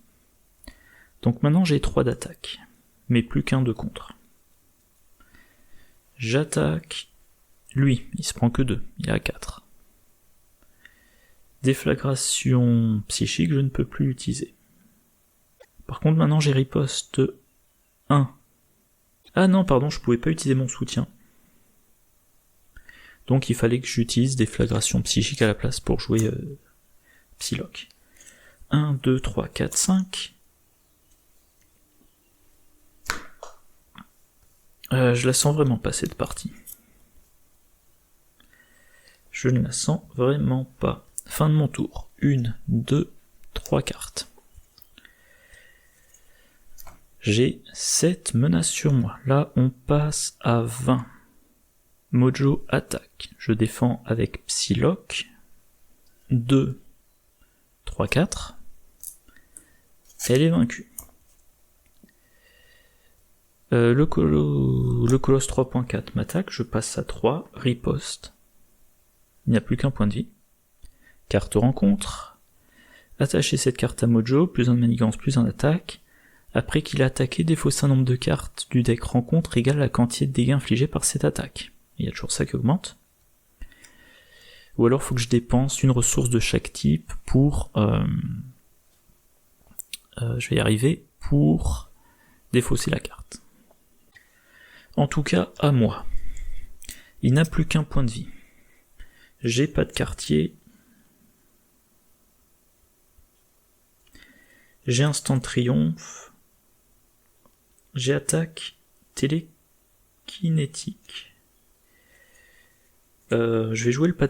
Donc maintenant j'ai 3 d'attaque, mais plus qu'un de contre. J'attaque lui, il se prend que 2, il a 4. Déflagration psychique, je ne peux plus l'utiliser. Par contre maintenant j'ai riposte 1. Ah non, pardon, je pouvais pas utiliser mon soutien. Donc il fallait que j'utilise déflagration psychique à la place pour jouer Psylocke. 1, 2, 3, 4, 5. Je la sens vraiment pas cette partie. Je ne la sens vraiment pas. Fin de mon tour. 1, 2, 3 cartes. J'ai 7 menaces sur moi. Là, on passe à 20. Mojo attaque. Je défends avec Psylocke. 2, 3, 4. Elle est vaincue. Le Colosse 3.4 m'attaque. Je passe à 3. Riposte. Il n'y a plus qu'un point de vie. Carte rencontre. Attacher cette carte à Mojo, plus un de manigance, plus un d'attaque. Après qu'il a attaqué, défausser un nombre de cartes du deck rencontre égale la quantité de dégâts infligés par cette attaque. Il y a toujours ça qui augmente. Ou alors faut que je dépense une ressource de chaque type pour... je vais y arriver, pour défausser la carte. En tout cas, à moi. Il n'a plus qu'un point de vie. J'ai pas de quartier. J'ai instant de triomphe. J'ai attaque télékinétique. Je vais jouer le pas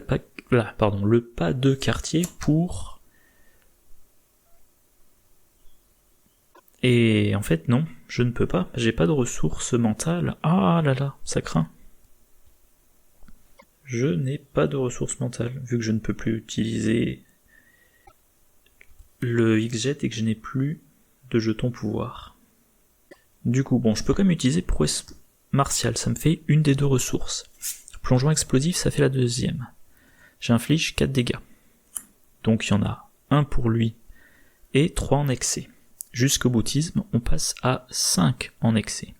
de quartier pour... Et en fait non, je ne peux pas, j'ai pas de ressources mentales. Ah là là, ça craint. Je n'ai pas de ressources mentales, vu que je ne peux plus utiliser le X-Jet et que je n'ai plus de jetons pouvoir. Du coup, bon, je peux quand même utiliser prouesse martiale, ça me fait une des 2 ressources. Plongeon explosif, ça fait la deuxième. J'inflige 4 dégâts. Donc il y en a 1 pour lui et 3 en excès. Jusqu'au boutisme, on passe à 5 en excès.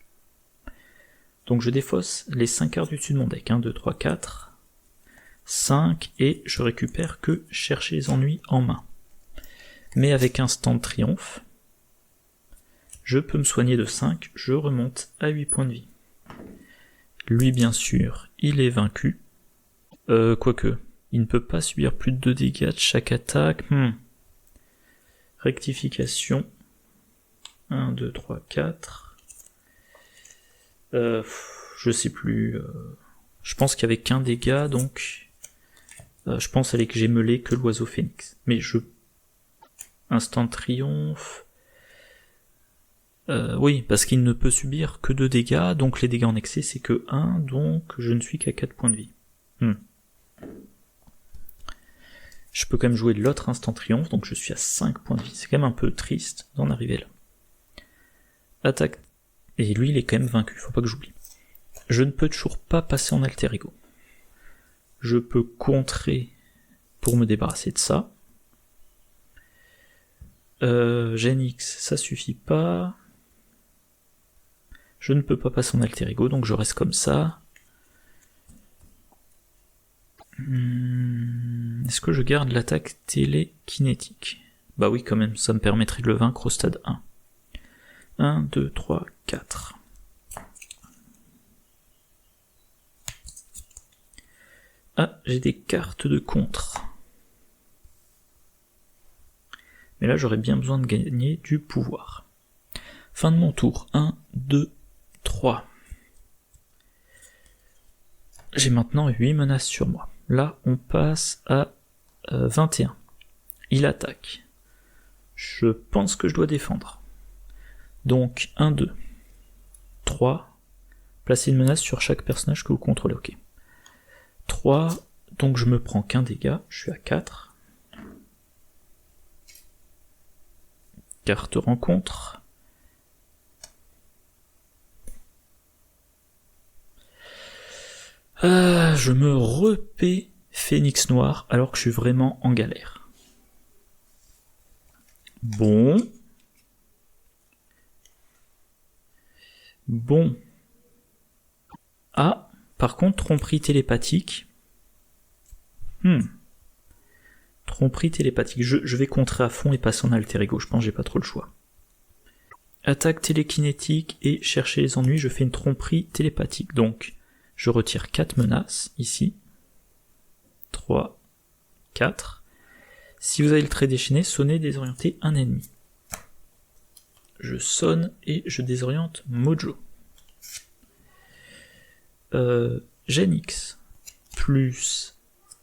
Donc je défausse les 5 cartes du dessus de mon deck. 1, 2, 3, 4, 5, et je récupère que chercher les ennuis en main. Mais avec instant de triomphe, je peux me soigner de 5, je remonte à 8 points de vie. Lui, bien sûr, il est vaincu. Quoique, il ne peut pas subir plus de 2 dégâts de chaque attaque. Rectification. 1, 2, 3, 4. Je sais plus. Je pense qu'il n'y avait qu'un dégât, donc... je pense que j'ai meulé que l'oiseau phénix. Mais je... Instant de triomphe... oui, parce qu'il ne peut subir que 2 dégâts, donc les dégâts en excès c'est que 1, donc je ne suis qu'à 4 points de vie. Je peux quand même jouer l'autre instant triomphe, donc je suis à 5 points de vie. C'est quand même un peu triste d'en arriver là. Attaque. Et lui il est quand même vaincu, faut pas que j'oublie. Je ne peux toujours pas passer en alter ego. Je peux contrer pour me débarrasser de ça. Gen X, ça suffit pas. Je ne peux pas passer en alter ego, donc je reste comme ça. Est-ce que je garde l'attaque télékinétique? Bah oui quand même, ça me permettrait de le vaincre au stade 1. 1, 2, 3, 4. Ah, j'ai des cartes de contre. Mais là, j'aurais bien besoin de gagner du pouvoir. Fin de mon tour. 1, 2, 3. J'ai maintenant 8 menaces sur moi. Là, on passe à 21. Il attaque. Je pense que je dois défendre. Donc, 1, 2, 3. Placez une menace sur chaque personnage que vous contrôlez. Ok. 3, donc je me prends qu'un dégât. Je suis à 4. Carte rencontre. Je me repais Phénix Noir alors que je suis vraiment en galère. Bon. Ah, par contre, tromperie télépathique. Tromperie télépathique. Je vais contrer à fond et passer en alter ego. Je pense que j'ai pas trop le choix. Attaque télékinétique et chercher les ennuis. Je fais une tromperie télépathique. Donc, je retire 4 menaces, ici. 3, 4. Si vous avez le trait déchaîné, sonnez, désorientez un ennemi. Je sonne et je désoriente Mojo. Genix plus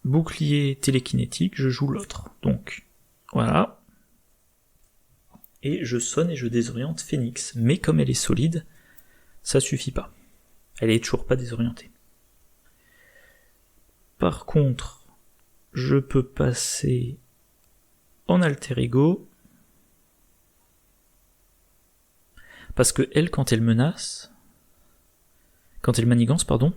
bouclier télékinétique, je joue l'autre. Donc, voilà. Et je sonne et je désoriente Phénix. Mais comme elle est solide, ça suffit pas. Elle est toujours pas désorientée. Par contre, je peux passer en alter ego. Parce que elle, quand elle menace, quand elle manigance, pardon,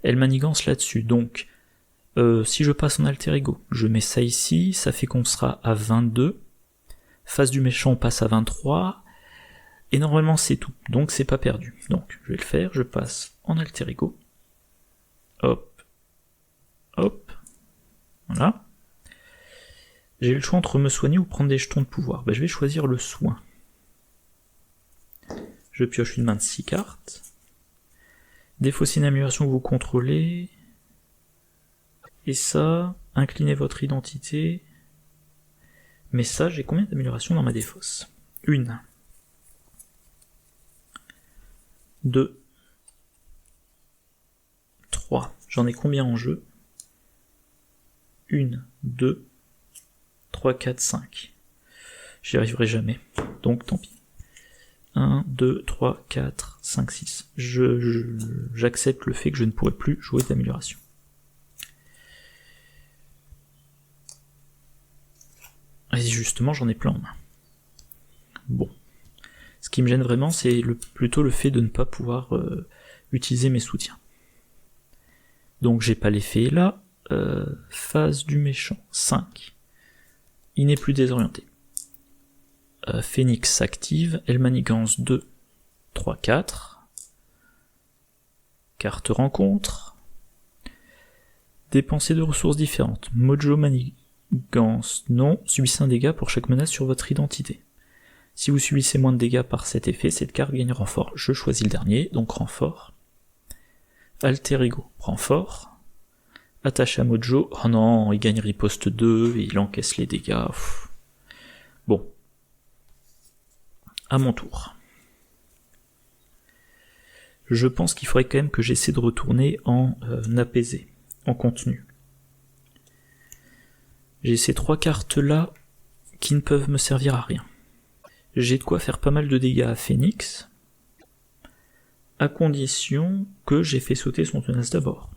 elle manigance là-dessus. Donc, si je passe en alter ego, je mets ça ici, ça fait qu'on sera à 22. Face du méchant, on passe à 23. Et normalement, c'est tout. Donc, c'est pas perdu. Donc, je vais le faire. Je passe en alter ego. Hop. Hop. Voilà. J'ai le choix entre me soigner ou prendre des jetons de pouvoir. Je vais choisir le soin. Je pioche une main de 6 cartes. Défaussez une amélioration que vous contrôlez. Et ça, inclinez votre identité. Mais ça, j'ai combien d'améliorations dans ma défausse? 1. 2. 3. J'en ai combien en jeu? 1, 2, 3, 4, 5. J'y arriverai jamais. Donc tant pis. 1, 2, 3, 4, 5, 6. J'accepte le fait que je ne pourrai plus jouer d'amélioration. Et justement, j'en ai plein en main. Bon. Ce qui me gêne vraiment, c'est plutôt le fait de ne pas pouvoir utiliser mes soutiens. Donc j'ai pas l'effet là. Phase du méchant, 5. Il n'est plus désorienté. Phénix s'active, elle manigance 2, 3, 4. Carte rencontre. Dépensez 2 ressources différentes. Mojo manigance, non. Subissez un dégât pour chaque menace sur votre identité. Si vous subissez moins de dégâts par cet effet, cette carte gagne renfort. Je choisis le dernier, donc renfort. Alter ego, renfort. Attache à Mojo, oh non, il gagne riposte 2, et il encaisse les dégâts. Bon. À mon tour. Je pense qu'il faudrait quand même que j'essaie de retourner en apaisé, en contenu. J'ai ces 3 cartes là qui ne peuvent me servir à rien. J'ai de quoi faire pas mal de dégâts à Phénix, à condition que j'ai fait sauter son tenace d'abord.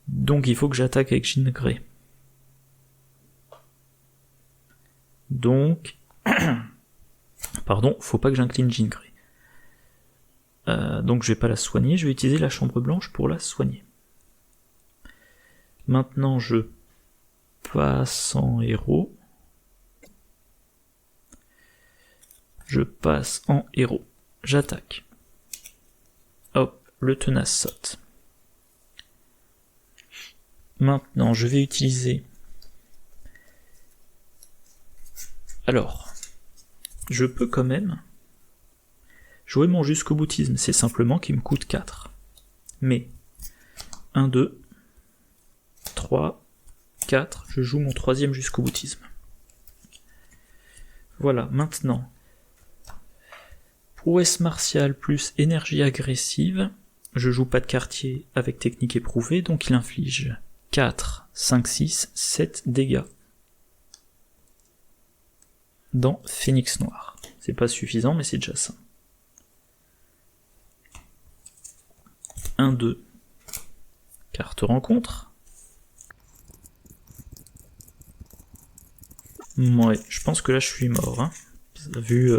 Donc il faut que j'attaque avec Jean Grey. Donc, pardon, faut pas que j'incline Jean Grey. Donc je vais pas la soigner, je vais utiliser la chambre blanche pour la soigner. Maintenant je passe en héros. Je passe en héros. J'attaque. Hop, le tenace saute. Maintenant, je vais utiliser... Alors, je peux quand même jouer mon jusqu'au boutisme, c'est simplement qu'il me coûte 4. Mais, 1, 2, 3, 4, je joue mon troisième jusqu'au boutisme. Voilà, maintenant, prouesse martiale plus énergie agressive, je joue pas de quartier avec technique éprouvée, donc il inflige 4, 5, 6, 7 dégâts dans Phénix Noir. C'est pas suffisant, mais c'est déjà ça. 1, 2, carte rencontre. Ouais, je pense que là je suis mort, hein. Vu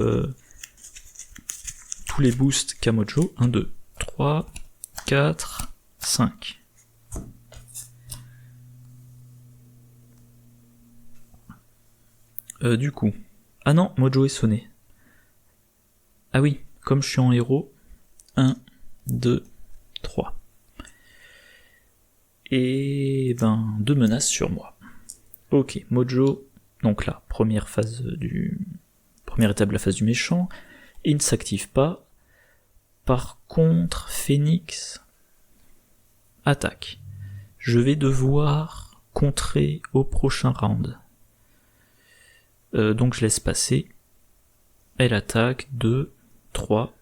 tous les boosts Kamojo. 1, 2, 3, 4, 5. Du coup... Ah non, Mojo est sonné. Ah oui, comme je suis en héros, 1, 2, 3. Et ben, 2 menaces sur moi. Ok, Mojo, donc là, première étape de la phase du méchant, il ne s'active pas. Par contre, Phénix attaque. Je vais devoir contrer au prochain round. Donc je laisse passer. Elle attaque, 2, 3.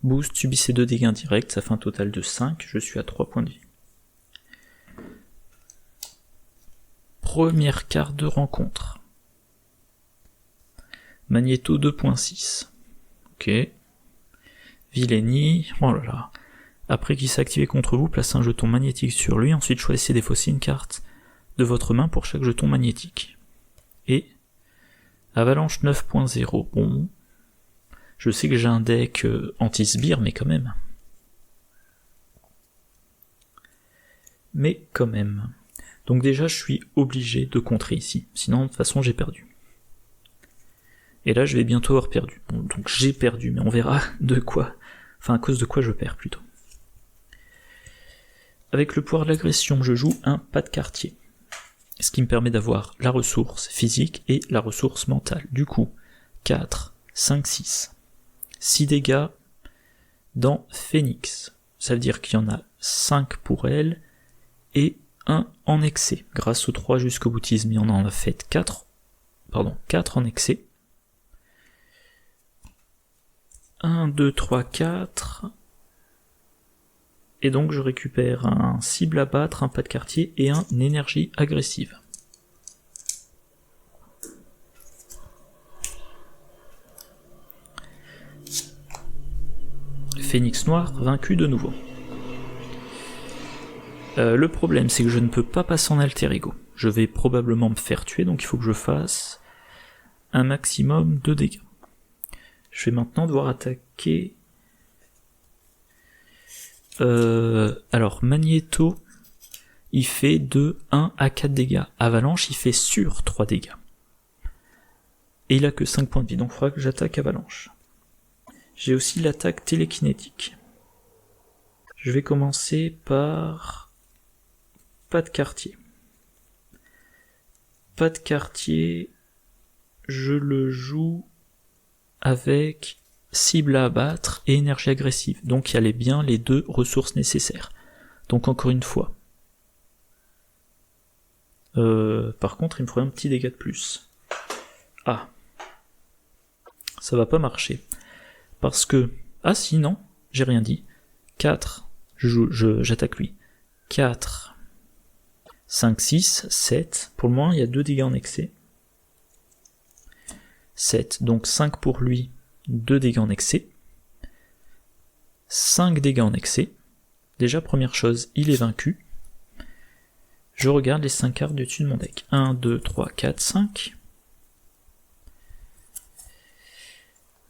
Boost, subissez 2 dégâts directs, ça fait un total de 5, je suis à 3 points de vie. Première carte de rencontre. Magnéto 2.6. Ok. Vilainy, oh là là. Après qu'il s'est activé contre vous, placez un jeton magnétique sur lui, ensuite choisissez défausser une carte de votre main pour chaque jeton magnétique. Et Avalanche 9.0, bon, je sais que j'ai un deck anti-sbire, mais quand même. Donc déjà, je suis obligé de contrer ici, sinon de toute façon j'ai perdu. Et là, je vais bientôt avoir perdu. Bon, donc j'ai perdu, mais on verra de quoi, enfin à cause de quoi je perds plutôt. Avec le pouvoir de l'agression, je joue un pas de quartier. Ce qui me permet d'avoir la ressource physique et la ressource mentale. Du coup, 4, 5, 6. 6 dégâts dans Phénix. Ça veut dire qu'il y en a 5 pour elle, et 1 en excès. Grâce aux 3 jusqu'au boutisme, il y en a fait 4 en excès. 1, 2, 3, 4... Et donc je récupère un cible à battre, un pas de quartier et un énergie agressive. Phénix Noir vaincu de nouveau. Le problème c'est que je ne peux pas passer en alter ego. Je vais probablement me faire tuer, donc il faut que je fasse un maximum de dégâts. Je vais maintenant devoir attaquer... alors Magnéto il fait de 1 à 4 dégâts, Avalanche il fait sur 3 dégâts, et il a que 5 points de vie, donc il faudra que j'attaque Avalanche. J'ai aussi l'attaque télékinétique. Je vais commencer par pas de quartier. Pas de quartier, je le joue avec cible à abattre et énergie agressive. Donc il y a bien les 2 ressources nécessaires. Donc encore une fois. Par contre, il me faudrait un petit dégât de plus. Ah. Ça va pas marcher. Parce que... Ah si, non, j'ai rien dit. 4, j'attaque lui. 4, 5, 6, 7. Pour le moment, il y a 2 dégâts en excès. 7, donc 5 pour lui. 2 dégâts en excès, 5 dégâts en excès. Déjà, première chose, il est vaincu. Je regarde les 5 cartes du dessus de mon deck. 1, 2, 3, 4, 5.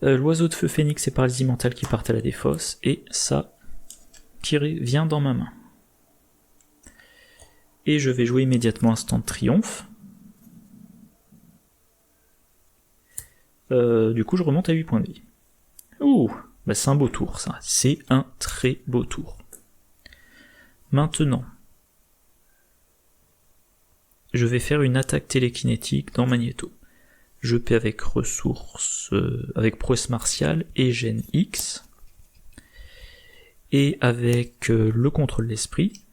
L'oiseau de feu Phénix et paralysie mentale qui partent à la défausse, et ça qui vient dans ma main. Et je vais jouer immédiatement Instant de Triomphe. Du coup je remonte à 8 points de vie. Ouh, bah c'est un beau tour ça, c'est un très beau tour. Maintenant, je vais faire une attaque télékinétique dans Magnéto. Je paie avec ressources, avec prouesse martiale et gène X. Et avec le contrôle d'esprit,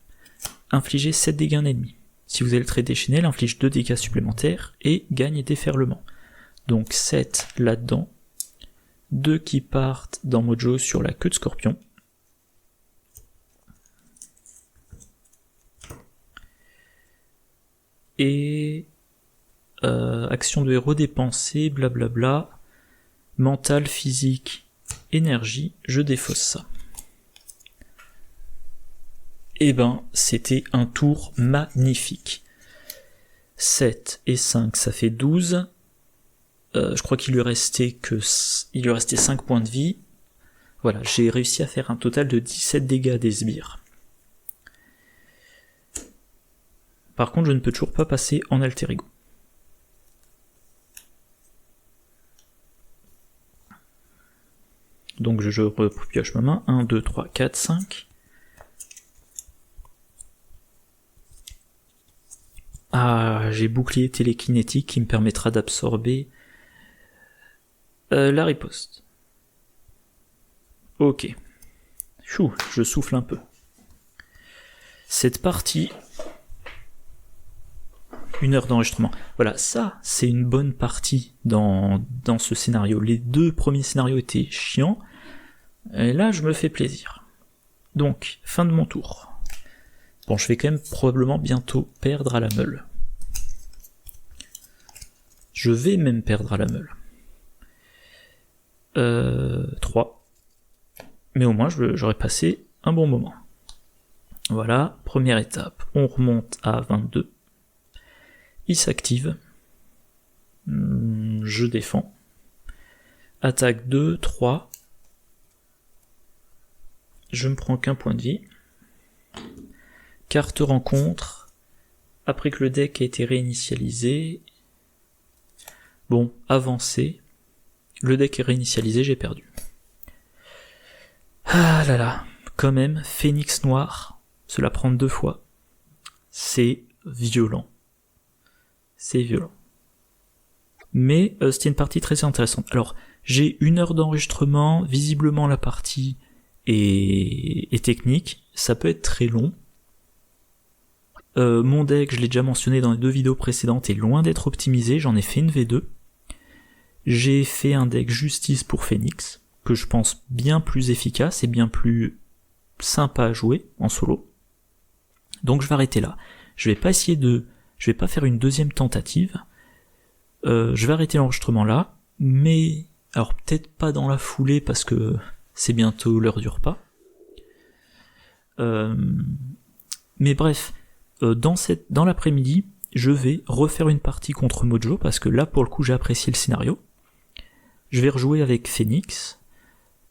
infliger 7 dégâts à un ennemi. Si vous avez le trait déchaîné, elle inflige 2 dégâts supplémentaires et gagne déferlement. Donc 7 là-dedans, 2 qui partent dans Mojo sur la queue de scorpion. Et action de héros dépensée, blablabla, mental, physique, énergie, je défausse ça. Eh ben, c'était un tour magnifique. 7 et 5, ça fait 12. Je crois qu'il lui restait 5 points de vie. Voilà, j'ai réussi à faire un total de 17 dégâts des sbires. Par contre, je ne peux toujours pas passer en alter ego. Donc je repioche ma main. 1, 2, 3, 4, 5. Ah, j'ai bouclier télékinétique qui me permettra d'absorber la riposte. Ok. Chou, je souffle un peu. Cette partie... 1 heure d'enregistrement. Voilà, ça, c'est une bonne partie dans ce scénario. Les 2 premiers scénarios étaient chiants. Et là, je me fais plaisir. Donc, fin de mon tour. Bon, je vais quand même probablement bientôt perdre à la meule. Je vais même perdre à la meule. 3. Mais au moins, j'aurais passé un bon moment. Voilà, première étape. On remonte à 22. Il s'active. Je défends. Attaque 2, 3. Je me prends qu'un point de vie. Carte rencontre. Après que le deck a été réinitialisé. Bon, avancé. Le deck est réinitialisé, j'ai perdu. Ah là là. Quand même, Phénix Noir. Se la prendre 2 fois. C'est violent. C'est violent. Mais c'était une partie très intéressante. Alors, j'ai 1 heure d'enregistrement. Visiblement, la partie est technique. Ça peut être très long. Mon deck, je l'ai déjà mentionné dans les 2 vidéos précédentes, est loin d'être optimisé. J'en ai fait une V2. J'ai fait un deck justice pour Phénix, que je pense bien plus efficace et bien plus sympa à jouer en solo. Donc je vais arrêter là. Je vais pas faire une deuxième tentative. Je vais arrêter l'enregistrement là, mais alors peut-être pas dans la foulée parce que c'est bientôt l'heure du repas. Mais bref, dans l'après-midi, je vais refaire une partie contre Mojo parce que là pour le coup j'ai apprécié le scénario. Je vais rejouer avec Phénix.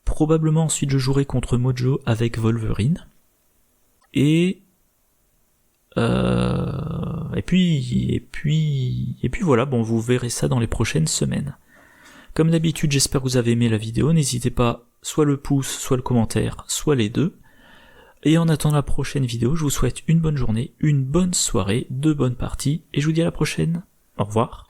Probablement ensuite je jouerai contre Mojo avec Wolverine. Et puis voilà, bon, vous verrez ça dans les prochaines semaines. Comme d'habitude, j'espère que vous avez aimé la vidéo. N'hésitez pas, soit le pouce, soit le commentaire, soit les deux. Et en attendant la prochaine vidéo, je vous souhaite une bonne journée, une bonne soirée, de bonnes parties, et je vous dis à la prochaine. Au revoir.